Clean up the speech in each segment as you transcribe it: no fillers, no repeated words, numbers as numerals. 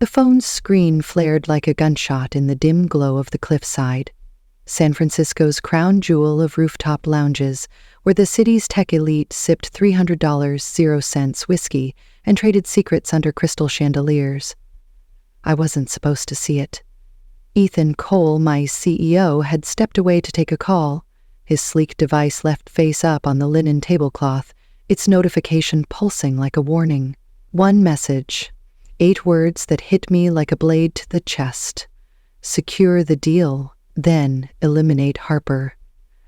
The phone's screen flared like a gunshot in the dim glow of the cliffside. San Francisco's crown jewel of rooftop lounges, where the city's tech elite sipped $300 0-cent whiskey and traded secrets under crystal chandeliers. I wasn't supposed to see it. Ethan Cole, my CEO, had stepped away to take a call, his sleek device left face up on the linen tablecloth, its notification pulsing like a warning. One message, 8 words that hit me like a blade to the chest. Secure the deal, then eliminate Harper.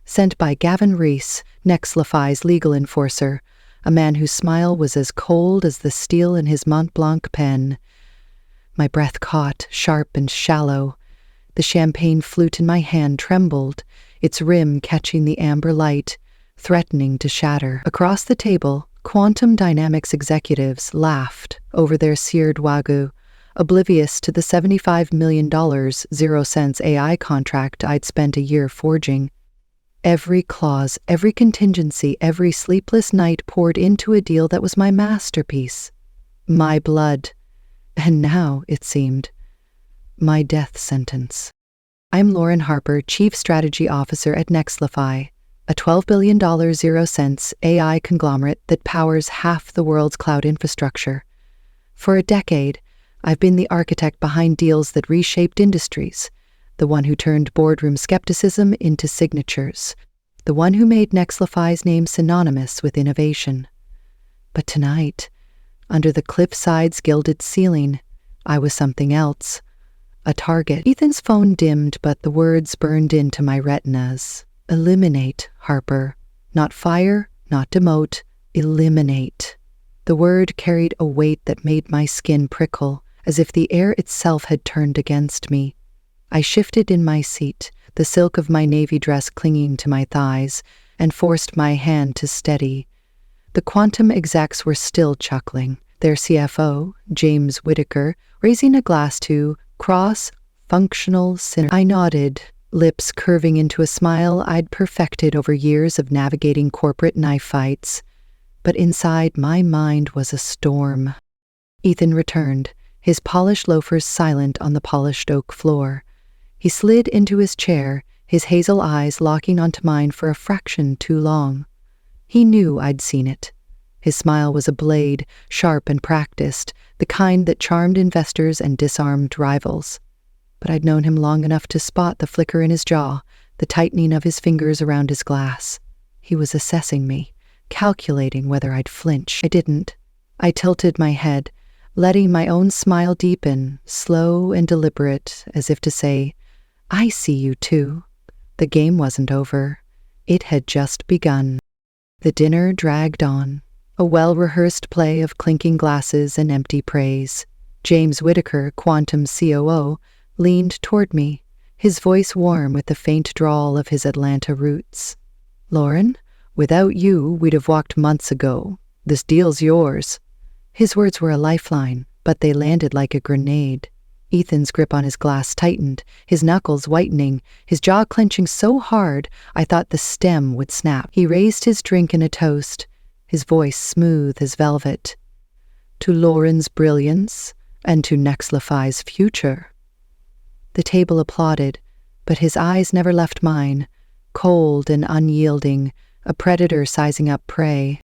Sent by Gavin Reese, Nexlify's legal enforcer, a man whose smile was as cold as the steel in his Mont Blanc pen. My breath caught, sharp and shallow. The champagne flute in my hand trembled, its rim catching the amber light, threatening to shatter. Across the table, quantum dynamics executives laughed over their seared wagyu, oblivious to the $75 million 0-cent AI contract I'd spent a year forging. Every clause, every contingency, every sleepless night poured into a deal that was my masterpiece. My blood. And now, it seemed, my death sentence. I'm Lauren Harper, Chief Strategy Officer at Nexlify, a $12 billion 0-cent AI conglomerate that powers half the world's cloud infrastructure. For a decade, I've been the architect behind deals that reshaped industries, the one who turned boardroom skepticism into signatures, the one who made Nexlify's name synonymous with innovation. But tonight, under the cliffside's gilded ceiling, I was something else. A target. Ethan's phone dimmed, but the words burned into my retinas. Eliminate, Harper. Not fire, not demote. Eliminate. The word carried a weight that made my skin prickle, as if the air itself had turned against me. I shifted in my seat, the silk of my navy dress clinging to my thighs, and forced my hand to steady. The quantum execs were still chuckling, their CFO, James Whitaker, raising a glass to cross-functional synergy. I nodded, lips curving into a smile I'd perfected over years of navigating corporate knife fights. But inside my mind was a storm. Ethan returned, his polished loafers silent on the polished oak floor. He slid into his chair, his hazel eyes locking onto mine for a fraction too long. He knew I'd seen it. His smile was a blade, sharp and practiced, the kind that charmed investors and disarmed rivals. But I'd known him long enough to spot the flicker in his jaw, the tightening of his fingers around his glass. He was assessing me, calculating whether I'd flinch. I didn't. I tilted my head, letting my own smile deepen, slow and deliberate, as if to say, I see you too. The game wasn't over. It had just begun. The dinner dragged on. A well-rehearsed play of clinking glasses and empty praise. James Whitaker, Quantum COO, leaned toward me, his voice warm with the faint drawl of his Atlanta roots. Lauren, without you, we'd have walked months ago. This deal's yours. His words were a lifeline, but they landed like a grenade. Ethan's grip on his glass tightened, his knuckles whitening, his jaw clenching so hard I thought the stem would snap. He raised his drink in a toast, his voice smooth as velvet. To Lauren's brilliance, and to Nexlify's future. The table applauded, but his eyes never left mine, cold and unyielding, a predator sizing up prey.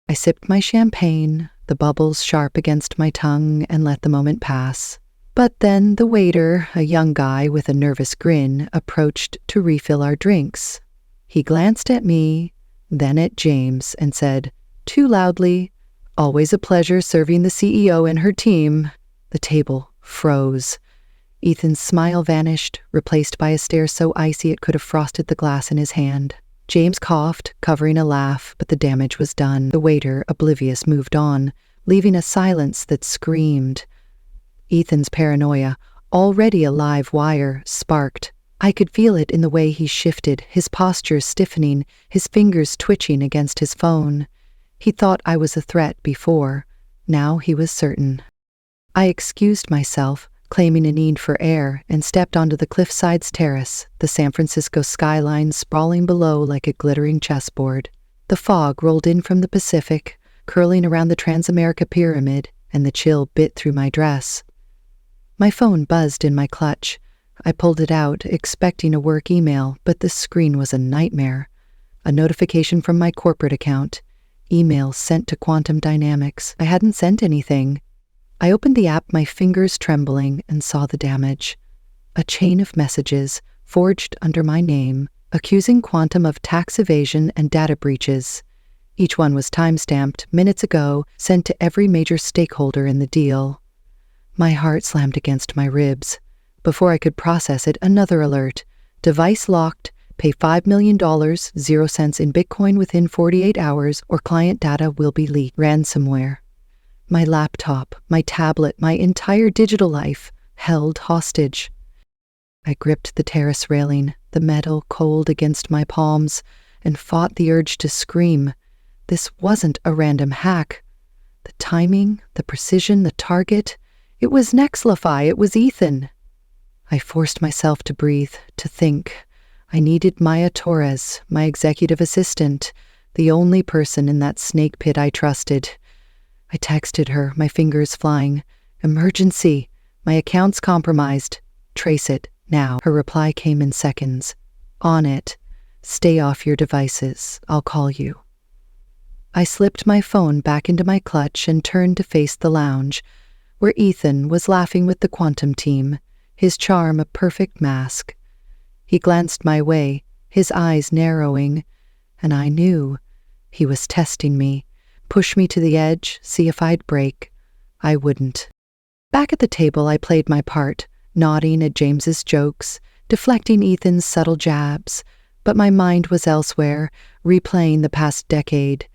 I sipped my champagne, the bubbles sharp against my tongue, and let the moment pass. But then the waiter, a young guy with a nervous grin, approached to refill our drinks. He glanced at me, then at James, and said, too loudly, always a pleasure serving the CEO and her team. The table froze. Ethan's smile vanished, replaced by a stare so icy it could have frosted the glass in his hand. James coughed, covering a laugh, but the damage was done. The waiter, oblivious, moved on, leaving a silence that screamed. Ethan's paranoia, already a live wire, sparked. I could feel it in the way he shifted, his posture stiffening, his fingers twitching against his phone. He thought I was a threat before. Now he was certain. I excused myself, claiming a need for air, and stepped onto the cliffside's terrace, the San Francisco skyline sprawling below like a glittering chessboard. The fog rolled in from the Pacific, curling around the Transamerica Pyramid, and the chill bit through my dress. My phone buzzed in my clutch. I pulled it out, expecting a work email, but the screen was a nightmare. A notification from my corporate account. Email sent to Quantum Dynamics. I hadn't sent anything. I opened the app, my fingers trembling, and saw the damage. A chain of messages, forged under my name, accusing Quantum of tax evasion and data breaches. Each one was time-stamped, minutes ago, sent to every major stakeholder in the deal. My heart slammed against my ribs. Before I could process it, another alert. Device locked. Pay $5 million, 0 cents in Bitcoin within 48 hours, or client data will be leaked. Ransomware. My laptop, my tablet, my entire digital life, held hostage. I gripped the terrace railing, the metal cold against my palms, and fought the urge to scream. This wasn't a random hack. The timing, the precision, the target. It was Nexlify, it was Ethan. I forced myself to breathe, to think. I needed Maya Torres, my executive assistant, the only person in that snake pit I trusted. I texted her, my fingers flying. Emergency. My account's compromised. Trace it, now. Her reply came in seconds. On it. Stay off your devices. I'll call you. I slipped my phone back into my clutch and turned to face the lounge, where Ethan was laughing with the Quantum team, his charm a perfect mask. He glanced my way, his eyes narrowing, and I knew he was testing me, push me to the edge, see if I'd break. I wouldn't. Back at the table, I played my part, nodding at James's jokes, deflecting Ethan's subtle jabs, but my mind was elsewhere, replaying the past decade.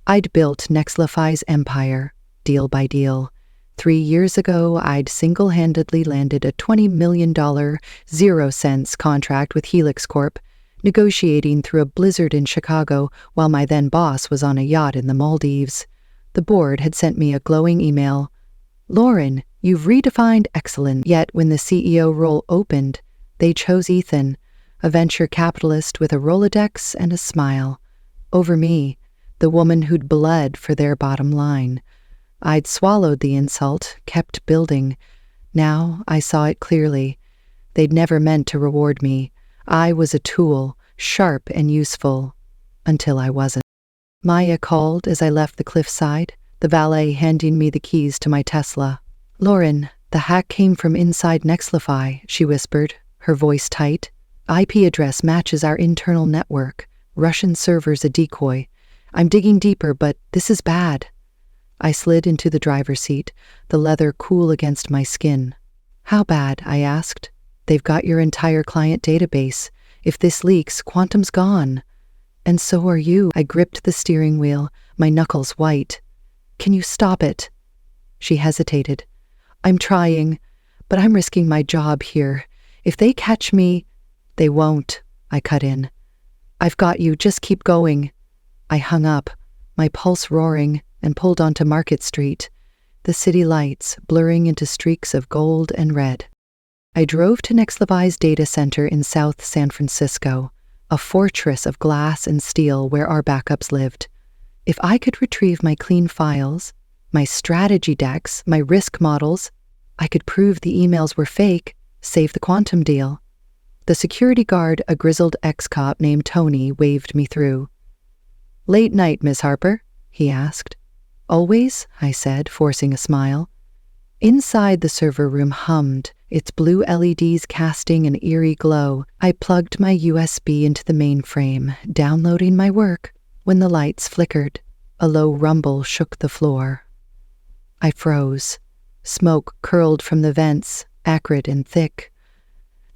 I'd built Nexlify's empire, deal by deal. 3 years ago, I'd single-handedly landed a $20 million 0 cents contract with Helix Corp, negotiating through a blizzard in Chicago while my then-boss was on a yacht in the Maldives. The board had sent me a glowing email. Lauren, you've redefined excellence. Yet when the CEO role opened, they chose Ethan, a venture capitalist with a Rolodex and a smile, over me, the woman who'd bled for their bottom line. I'd swallowed the insult, kept building. Now I saw it clearly. They'd never meant to reward me. I was a tool, sharp and useful, until I wasn't. Maya called as I left the cliffside, the valet handing me the keys to my Tesla. Lauren, the hack came from inside Nexlify, she whispered, her voice tight. IP address matches our internal network. Russian servers a decoy. I'm digging deeper, but this is bad. I slid into the driver's seat, the leather cool against my skin. How bad? I asked. They've got your entire client database. If this leaks, Quantum's gone. And so are you. I gripped the steering wheel, my knuckles white. Can you stop it? She hesitated. I'm trying, but I'm risking my job here. If they catch me, they won't, I cut in. I've got you, just keep going. I hung up, my pulse roaring, and pulled onto Market Street, the city lights blurring into streaks of gold and red. I drove to Nexlify's data center in South San Francisco, a fortress of glass and steel where our backups lived. If I could retrieve my clean files, my strategy decks, my risk models, I could prove the emails were fake, save the Quantum deal. The security guard, a grizzled ex-cop named Tony, waved me through. Late night, Miss Harper? He asked. Always, I said, forcing a smile. Inside the server room hummed, its blue LEDs casting an eerie glow. I plugged my USB into the mainframe, downloading my work, when the lights flickered. A low rumble shook the floor. I froze. Smoke curled from the vents, acrid and thick.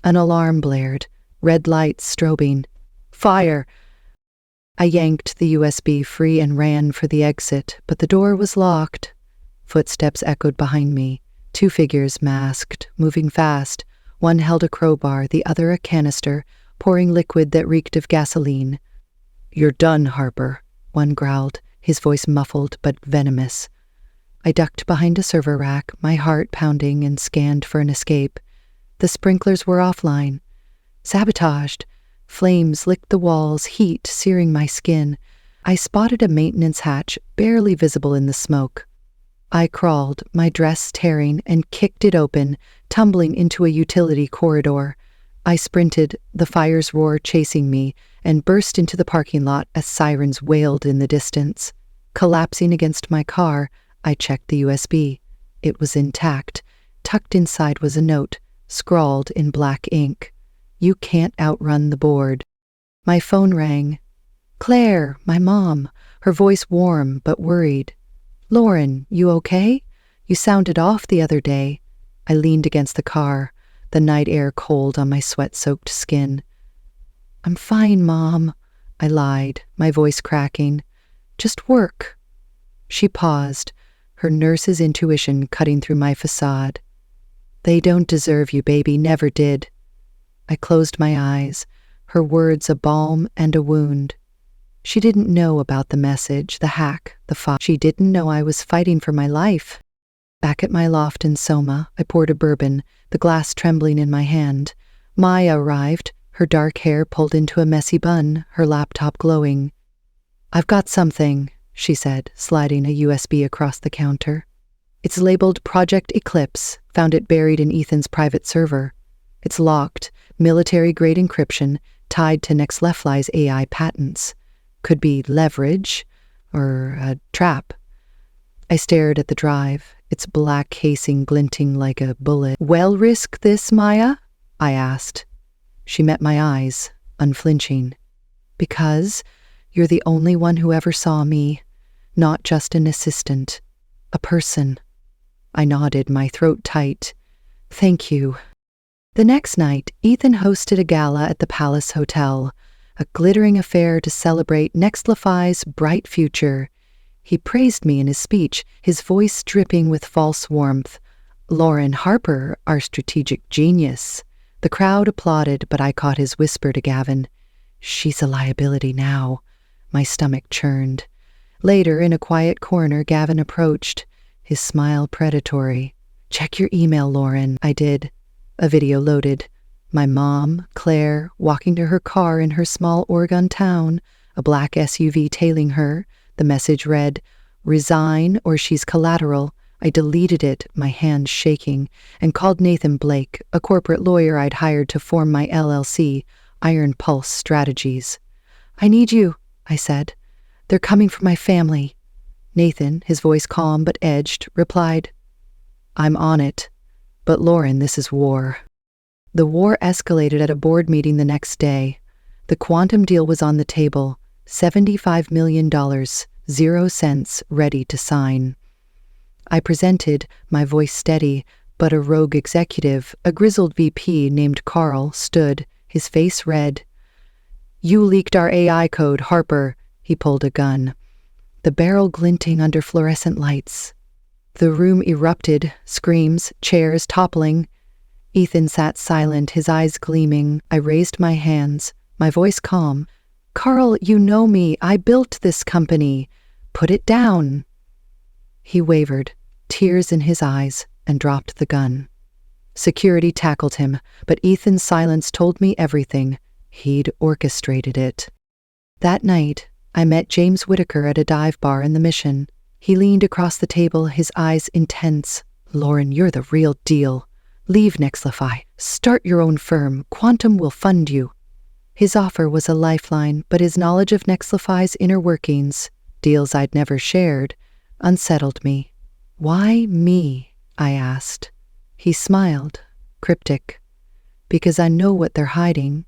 An alarm blared, red lights strobing. Fire! I yanked the USB free and ran for the exit, but the door was locked. Footsteps echoed behind me. 2 figures masked, moving fast. One held a crowbar, the other a canister, pouring liquid that reeked of gasoline. You're done, Harper, one growled, his voice muffled but venomous. I ducked behind a server rack, my heart pounding, and scanned for an escape. The sprinklers were offline. Sabotaged. Flames licked the walls, heat searing my skin. I spotted a maintenance hatch, barely visible in the smoke. I crawled, my dress tearing, and kicked it open, tumbling into a utility corridor. I sprinted, the fire's roar chasing me, and burst into the parking lot as sirens wailed in the distance. Collapsing against my car, I checked the USB. It was intact. Tucked inside was a note, scrawled in black ink. "You can't outrun the board." My phone rang. "Claire, my mom," her voice warm but worried. "Lauren, you okay? You sounded off the other day." I leaned against the car, the night air cold on my sweat-soaked skin. "I'm fine, Mom," I lied, my voice cracking. "Just work." She paused, her nurse's intuition cutting through my facade. "They don't deserve you, baby, never did." I closed my eyes, her words a balm and a wound. She didn't know about the message, the hack, the fire. She didn't know I was fighting for my life. Back at my loft in Soma, I poured a bourbon, the glass trembling in my hand. Maya arrived, her dark hair pulled into a messy bun, her laptop glowing. "I've got something," she said, sliding a USB across the counter. "It's labeled Project Eclipse, found it buried in Ethan's private server. It's locked, military-grade encryption, tied to Nexlefly's AI patents. Could be leverage, or a trap." I stared at the drive, its black casing glinting like a bullet. "Well, risk this, Maya?" I asked. She met my eyes, unflinching. "Because you're the only one who ever saw me, not just an assistant, a person." I nodded, my throat tight. "Thank you." The next night, Ethan hosted a gala at the Palace Hotel, a glittering affair to celebrate Nexlefy's bright future. He praised me in his speech, his voice dripping with false warmth. "Lauren Harper, our strategic genius." The crowd applauded, but I caught his whisper to Gavin. "She's a liability now." My stomach churned. Later, in a quiet corner, Gavin approached, his smile predatory. "Check your email, Lauren." I did. A video loaded. My mom, Claire, walking to her car in her small Oregon town, a black SUV tailing her. The message read, "Resign or she's collateral." I deleted it, my hand shaking, and called Nathan Blake, a corporate lawyer I'd hired to form my LLC, Iron Pulse Strategies. "I need you," I said. "They're coming for my family." Nathan, his voice calm but edged, replied, "I'm on it. But Lauren, this is war." The war escalated at a board meeting the next day. The quantum deal was on the table, $75 million, 0 cents, ready to sign. I presented, my voice steady, but a rogue executive, a grizzled VP named Carl, stood, his face red. "You leaked our AI code, Harper." He pulled a gun, the barrel glinting under fluorescent lights. The room erupted, screams, chairs toppling. Ethan sat silent, his eyes gleaming. I raised my hands, my voice calm. "Carl, you know me. I built this company. Put it down." He wavered, tears in his eyes, and dropped the gun. Security tackled him, but Ethan's silence told me everything. He'd orchestrated it. That night, I met James Whitaker at a dive bar in the Mission. He leaned across the table, his eyes intense. "Lauren, you're the real deal. Leave Nexlefy. Start your own firm. Quantum will fund you." His offer was a lifeline, but his knowledge of Nexlefy's inner workings, deals I'd never shared, unsettled me. "Why me?" I asked. He smiled, cryptic. "Because I know what they're hiding."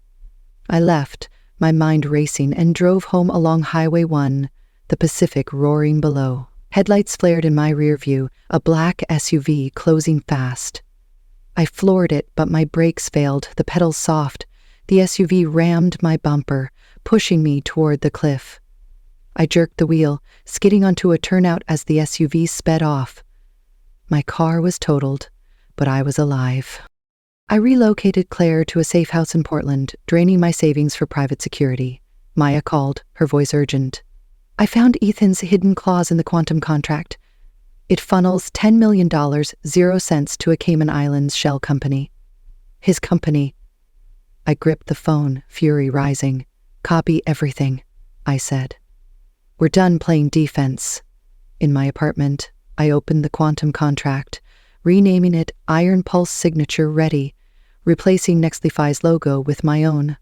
I left, my mind racing, and drove home along Highway 1, the Pacific roaring below. Headlights flared in my rear view, a black SUV closing fast. I floored it, but my brakes failed, the pedals soft. The SUV rammed my bumper, pushing me toward the cliff. I jerked the wheel, skidding onto a turnout as the SUV sped off. My car was totaled, but I was alive. I relocated Claire to a safe house in Portland, draining my savings for private security. Maya called, her voice urgent. "I found Ethan's hidden clause in the quantum contract. It funnels $10 million, 0 cents, to a Cayman Islands shell company." "His company." I gripped the phone, fury rising. "Copy everything," I said. "We're done playing defense." In my apartment, I opened the quantum contract, renaming it Iron Pulse Signature Ready, replacing Nextlify's logo with my own.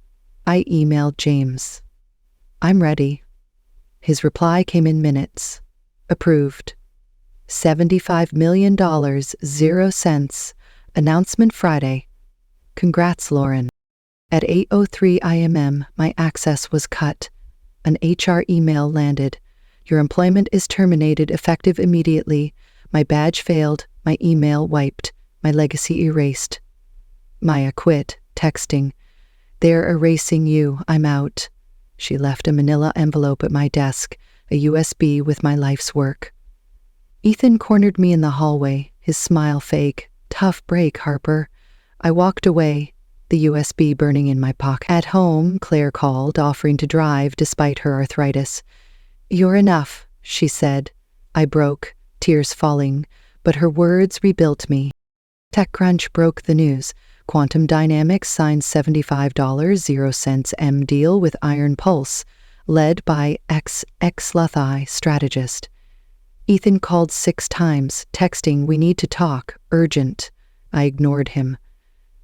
I emailed James. I'm ready. His reply came in minutes. Approved. $75 million, 0 cents. Announcement Friday. Congrats, Lauren. At 8:03 IMM, my access was cut. An HR email landed. Your employment is terminated effective immediately. My badge failed, my email wiped, my legacy erased. Maya quit, texting. They're erasing you, I'm out. She left a manila envelope at my desk, a USB with my life's work. Ethan cornered me in the hallway, his smile fake. Tough break, Harper. I walked away, the USB burning in my pocket. At home, Claire called, offering to drive despite her arthritis. You're enough, she said. I broke, tears falling, but her words rebuilt me. TechCrunch broke the news. Quantum Dynamics signed $75, 0 cents M deal with Iron Pulse, led by ex-Luthai strategist. Ethan called 6 times, texting, "We need to talk, urgent." I ignored him.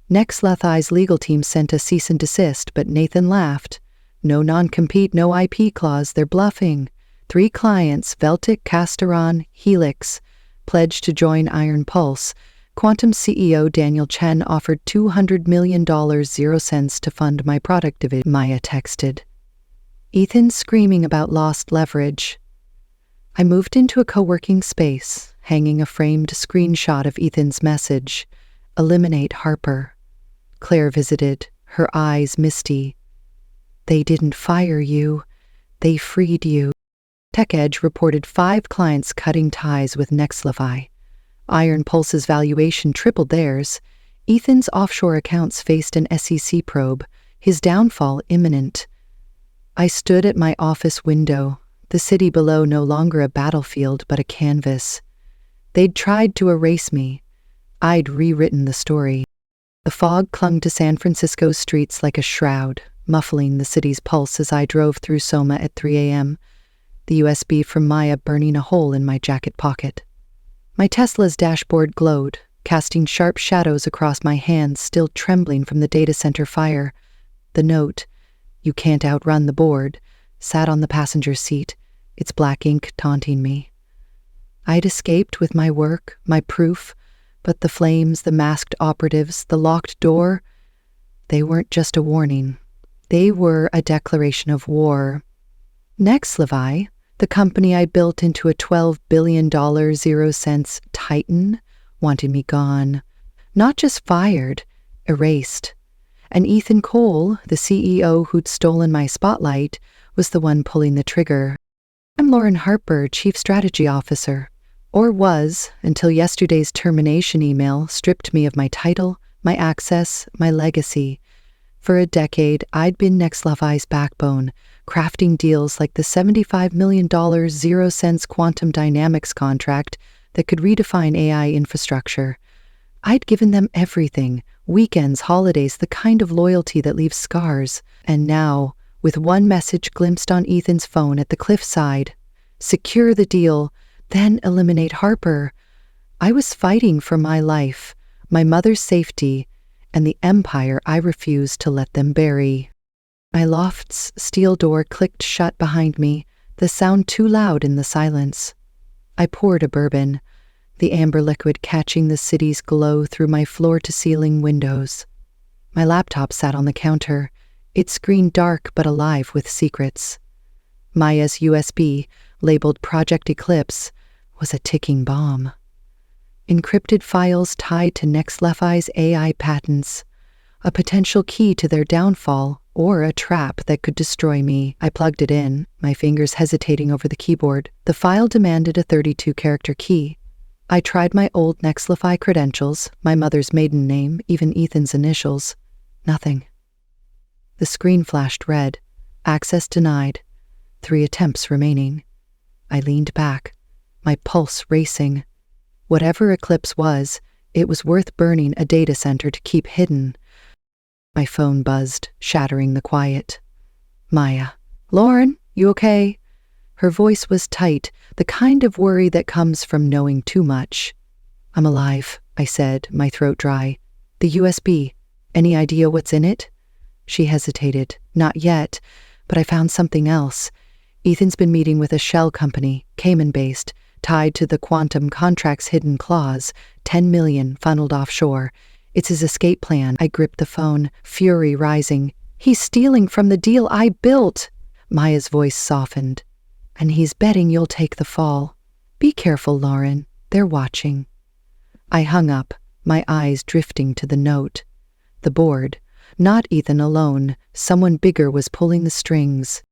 Nextlify's legal team sent a cease and desist, but Nathan laughed. No non-compete, no IP clause, they're bluffing. 3 clients, Veltic, Casteron, Helix, pledged to join Iron Pulse. Quantum CEO Daniel Chen offered $200 million, 0 cents to fund my product division, Maya texted. Ethan screaming about lost leverage. I moved into a co-working space, hanging a framed screenshot of Ethan's message. Eliminate Harper. Claire visited, her eyes misty. They didn't fire you. They freed you. TechEdge reported 5 clients cutting ties with Nextlify. Iron Pulse's valuation tripled theirs. Ethan's offshore accounts faced an SEC probe, his downfall imminent. I stood at my office window, the city below no longer a battlefield but a canvas. They'd tried to erase me. I'd rewritten the story. The fog clung to San Francisco's streets like a shroud, muffling the city's pulse as I drove through Soma at 3 a.m., the USB from Maya burning a hole in my jacket pocket. My Tesla's dashboard glowed, casting sharp shadows across my hands still trembling from the data center fire. The note, "You can't outrun the board," sat on the passenger seat, its black ink taunting me. I'd escaped with my work, my proof, but the flames, the masked operatives, the locked door, they weren't just a warning. They were a declaration of war. Nextlify, the company I built into a $12 billion 0 cents titan, wanted me gone. Not just fired, erased. And Ethan Cole, the CEO who'd stolen my spotlight, was the one pulling the trigger. I'm Lauren Harper, Chief Strategy Officer. Or was, until yesterday's termination email stripped me of my title, my access, my legacy. For a decade, I'd been Nextlify's backbone, crafting deals like the $75 million 0 cents Quantum Dynamics contract that could redefine AI infrastructure. I'd given them everything, weekends, holidays, the kind of loyalty that leaves scars. And now, with one message glimpsed on Ethan's phone at the cliffside, secure the deal, then eliminate Harper. I was fighting for my life, my mother's safety, and the empire I refused to let them bury. My loft's steel door clicked shut behind me, the sound too loud in the silence. I poured a bourbon, the amber liquid catching the city's glow through my floor-to-ceiling windows. My laptop sat on the counter, its screen dark but alive with secrets. Maya's USB, labeled Project Eclipse, was a ticking bomb. Encrypted files tied to Nextlify's AI patents, a potential key to their downfall or a trap that could destroy me. I plugged it in, my fingers hesitating over the keyboard. The file demanded a 32-character key. I tried my old Nextlify credentials, my mother's maiden name, even Ethan's initials. Nothing. The screen flashed red. Access denied. 3 attempts remaining. I leaned back, my pulse racing. Whatever Eclipse was, it was worth burning a data center to keep hidden. My phone buzzed, shattering the quiet. Maya. "Lauren, you okay?" Her voice was tight, the kind of worry that comes from knowing too much. "I'm alive," I said, my throat dry. "The USB. Any idea what's in it?" She hesitated. "Not yet, but I found something else. Ethan's been meeting with a shell company, Cayman-based, tied to the quantum contract's hidden clause, 10 million funneled offshore. It's his escape plan." I gripped the phone, fury rising. "He's stealing from the deal I built." Maya's voice softened. "And he's betting you'll take the fall. Be careful, Lauren. They're watching." I hung up, my eyes drifting to the note. The board. Not Ethan alone. Someone bigger was pulling the strings.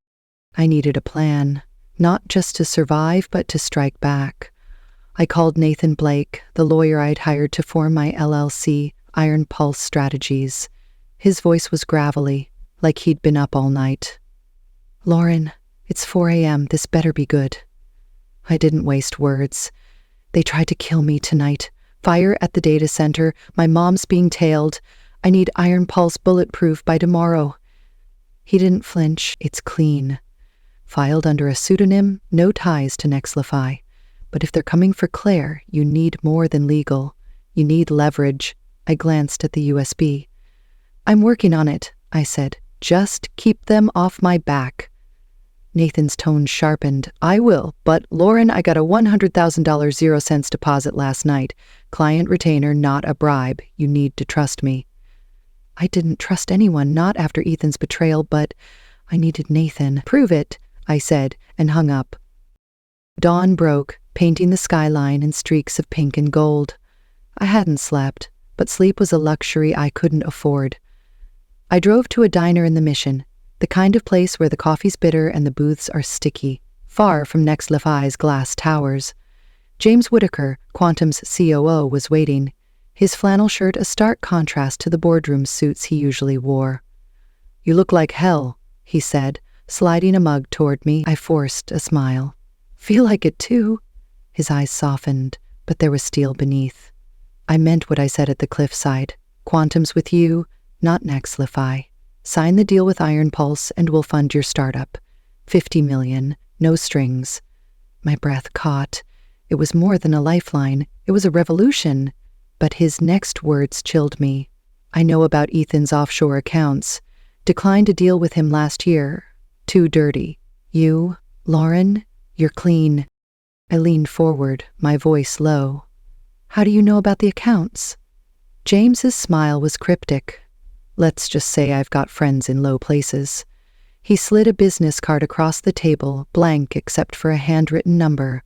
I needed a plan, not just to survive, but to strike back. I called Nathan Blake, the lawyer I'd hired to form my LLC, Iron Pulse Strategies. His voice was gravelly, like he'd been up all night. "Lauren, it's 4 a.m. This better be good." I didn't waste words. "They tried to kill me tonight. Fire at the data center. My mom's being tailed. I need Iron Pulse bulletproof by tomorrow." He didn't flinch. "It's clean. Filed under a pseudonym, no ties to Nexlify. But if they're coming for Claire, you need more than legal. You need leverage." I glanced at the USB. "I'm working on it," I said. "Just keep them off my back." Nathan's tone sharpened. "I will, but Lauren, I got a $100,000 0 cents deposit last night. Client retainer, not a bribe. You need to trust me." I didn't trust anyone, not after Ethan's betrayal, but I needed Nathan. "Prove it," I said, and hung up. Dawn broke, painting the skyline in streaks of pink and gold. I hadn't slept, but sleep was a luxury I couldn't afford. I drove to a diner in the Mission, the kind of place where the coffee's bitter and the booths are sticky, far from Nexlify's glass towers. James Whitaker, Quantum's COO, was waiting, his flannel shirt a stark contrast to the boardroom suits he usually wore. "You look like hell," he said, sliding a mug toward me. I forced a smile. "Feel like it too." His eyes softened, but there was steel beneath. "I meant what I said at the cliffside. Quantum's with you, not Nexlify. Sign the deal with Iron Pulse and we'll fund your startup. 50 million, no strings." My breath caught. It was more than a lifeline. It was a revolution. But his next words chilled me. "I know about Ethan's offshore accounts. Declined to deal with him last year. Too dirty. You, Lauren, you're clean." I leaned forward, my voice low. "How do you know about the accounts?" James's smile was cryptic. "Let's just say I've got friends in low places." He slid a business card across the table, blank except for a handwritten number.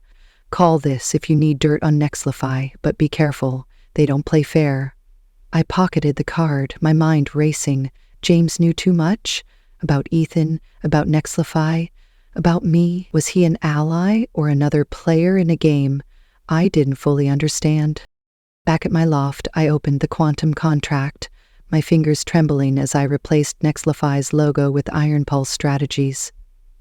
"Call this if you need dirt on Nexlify, but be careful. They don't play fair." I pocketed the card, my mind racing. James knew too much? About Ethan, about Nexlify, about me. Was he an ally or another player in a game I didn't fully understand? Back at my loft, I opened the quantum contract, my fingers trembling as I replaced Nexlify's logo with Iron Pulse Strategies.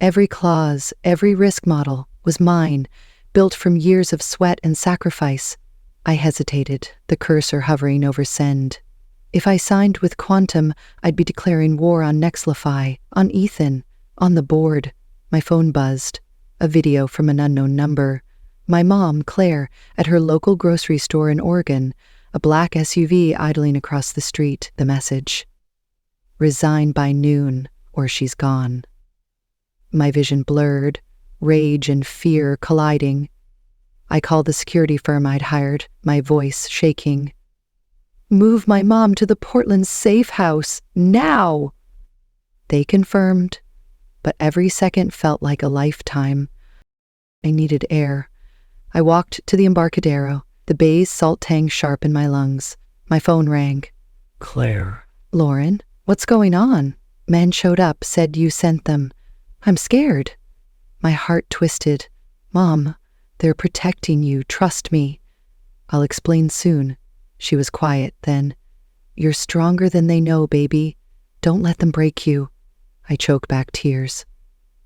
Every clause, every risk model was mine, built from years of sweat and sacrifice. I hesitated, the cursor hovering over send. If I signed with Quantum, I'd be declaring war on Nexlify, on Ethan, on the board. My phone buzzed. A video from an unknown number. My mom, Claire, at her local grocery store in Oregon, a black SUV idling across the street. The message: "Resign by noon, or she's gone." My vision blurred, rage and fear colliding. I called the security firm I'd hired, my voice shaking. "Move my mom to the Portland safe house, now!" They confirmed, but every second felt like a lifetime. I needed air. I walked to the Embarcadero, the bay's salt tang sharp in my lungs. My phone rang. "Claire." "Lauren, what's going on?" "Men showed up, said you sent them." "I'm scared." My heart twisted. "Mom, they're protecting you, trust me." "I'll explain soon." She was quiet then. "You're stronger than they know, baby. Don't let them break you." I choked back tears.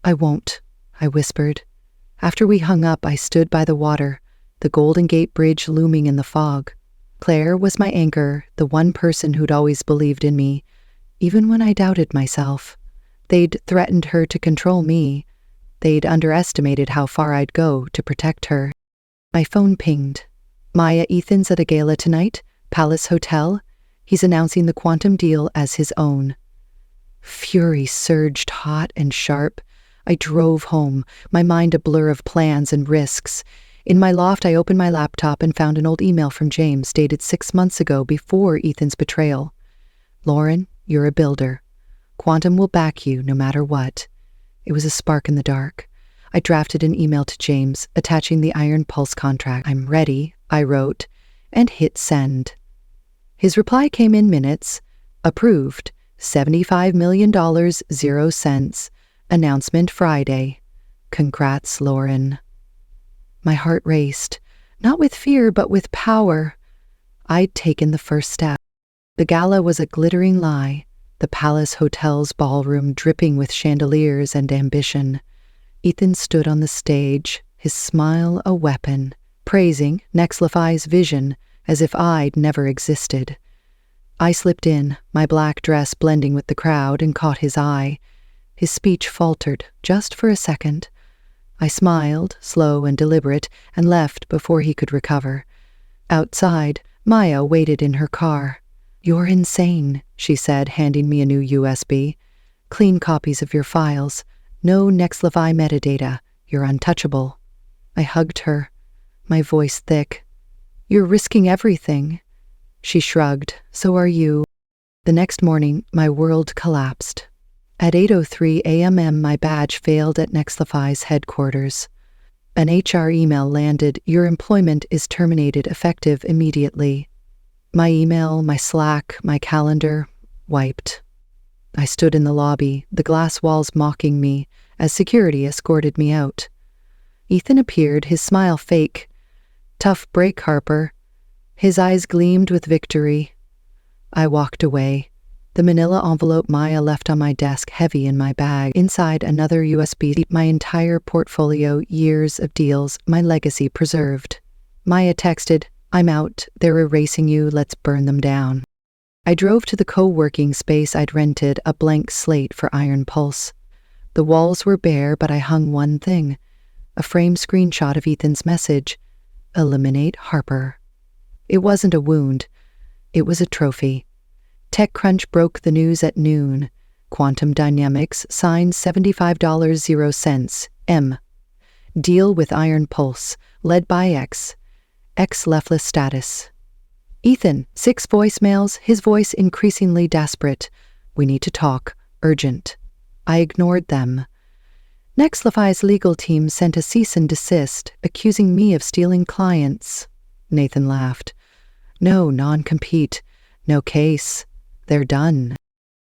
"I won't," I whispered. After we hung up, I stood by the water, the Golden Gate Bridge looming in the fog. Claire was my anchor, the one person who'd always believed in me, even when I doubted myself. They'd threatened her to control me. They'd underestimated how far I'd go to protect her. My phone pinged. Maya, Ethan's at a gala tonight, Palace Hotel. He's announcing the quantum deal as his own. Fury surged hot and sharp. I drove home, my mind a blur of plans and risks. In my loft, I opened my laptop and found an old email from James dated 6 months ago before Ethan's betrayal. Lauren, you're a builder. Quantum will back you no matter what. It was a spark in the dark. I drafted an email to James, attaching the Iron Pulse contract. I'm ready, I wrote, and hit send. His reply came in minutes. Approved. $75 million, 0 cents. Announcement Friday. Congrats, Lauren. My heart raced, not with fear, but with power. I'd taken the first step. The gala was a glittering lie, the Palace Hotel's ballroom dripping with chandeliers and ambition. Ethan stood on the stage, his smile a weapon, praising Nexlify's vision as if I'd never existed. I slipped in, my black dress blending with the crowd, and caught his eye. His speech faltered, just for a second. I smiled, slow and deliberate, and left before he could recover. Outside, Maya waited in her car. You're insane, she said, handing me a new USB. Clean copies of your files. No Nexlify metadata. You're untouchable. I hugged her, my voice thick. You're risking everything. She shrugged. So are you. The next morning, my world collapsed. At 8:03 a.m. my badge failed at Nexlify's headquarters. An HR email landed. Your employment is terminated effective immediately. My email, my Slack, my calendar, wiped. I stood in the lobby, the glass walls mocking me, as security escorted me out. Ethan appeared, his smile fake. Tough break, Harper. His eyes gleamed with victory. I walked away. The manila envelope Maya left on my desk heavy in my bag. Inside, another USB, my entire portfolio, years of deals, my legacy preserved. Maya texted, I'm out. They're erasing you. Let's burn them down. I drove to the co-working space I'd rented, a blank slate for Iron Pulse. The walls were bare, but I hung one thing. A framed screenshot of Ethan's message. Eliminate Harper. It wasn't a wound. It was a trophy. TechCrunch broke the news at noon. Quantum Dynamics signed $75 0 cents. M. Deal with Iron Pulse, led by X. X leftless status. Ethan, 6 voicemails, his voice increasingly desperate. We need to talk. Urgent. I ignored them. Nexlify's legal team sent a cease and desist, accusing me of stealing clients. Nathan laughed. No non-compete. No case. They're done.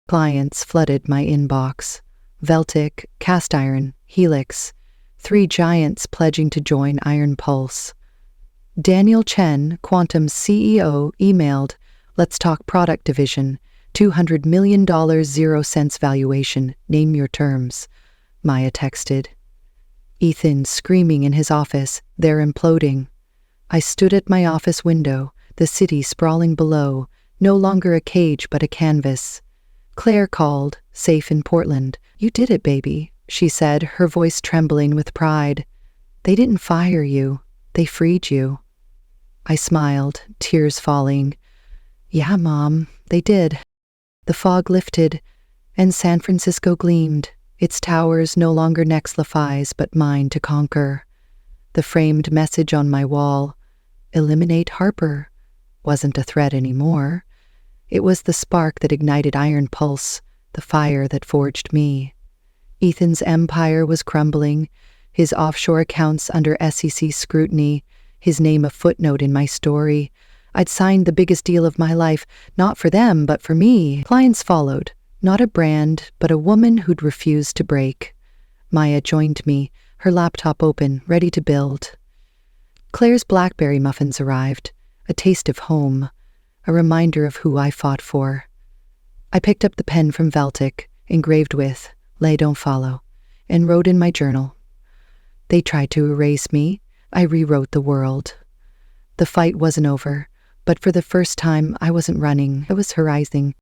Clients flooded my inbox. Veltic, Cast Iron, Helix. 3 giants pledging to join Iron Pulse. Daniel Chen, Quantum's CEO, emailed, Let's talk product division. $200 million 0 cents valuation. Name your terms. Maya texted. Ethan screaming in his office. They're imploding. I stood at my office window, the city sprawling below, no longer a cage but a canvas. Claire called, safe in Portland. You did it, baby, she said, her voice trembling with pride. They didn't fire you. They freed you. I smiled, tears falling. Yeah, Mom, they did. The fog lifted, and San Francisco gleamed, its towers no longer Nexlify's but mine to conquer. The framed message on my wall, Eliminate Harper, wasn't a threat anymore. It was the spark that ignited Iron Pulse, the fire that forged me. Ethan's empire was crumbling, his offshore accounts under SEC scrutiny, his name a footnote in my story. I'd signed the biggest deal of my life, not for them, but for me. Clients followed, not a brand, but a woman who'd refused to break. Maya joined me, her laptop open, ready to build. Claire's blackberry muffins arrived, a taste of home, a reminder of who I fought for. I picked up the pen from Veltic, engraved with, Lay Don't Follow, and wrote in my journal. They tried to erase me. I rewrote the world. The fight wasn't over, but for the first time I wasn't running. I was horizing.